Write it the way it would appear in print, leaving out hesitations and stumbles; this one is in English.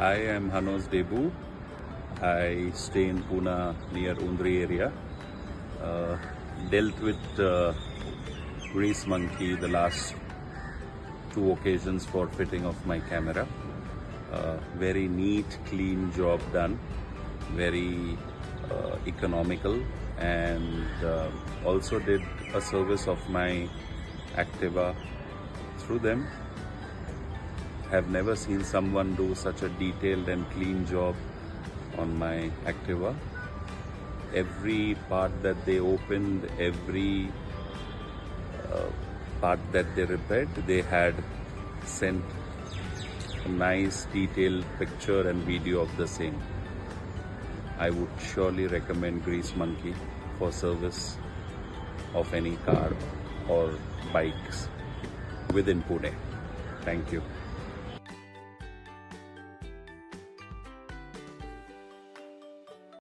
I am Hanoz Deboo. I stay in Pune near Undri area. Dealt with grease monkey the last two occasions for fitting of my camera. Very neat, clean job done. Very economical, and also did a service of my Activa through them. Have never seen someone do such a detailed and clean job on my Activa. Every part that they opened, every part that they repaired, they had sent a nice detailed picture and video of the same. I would surely recommend Grease Monkey for service of any car or bikes within Pune. Thank you.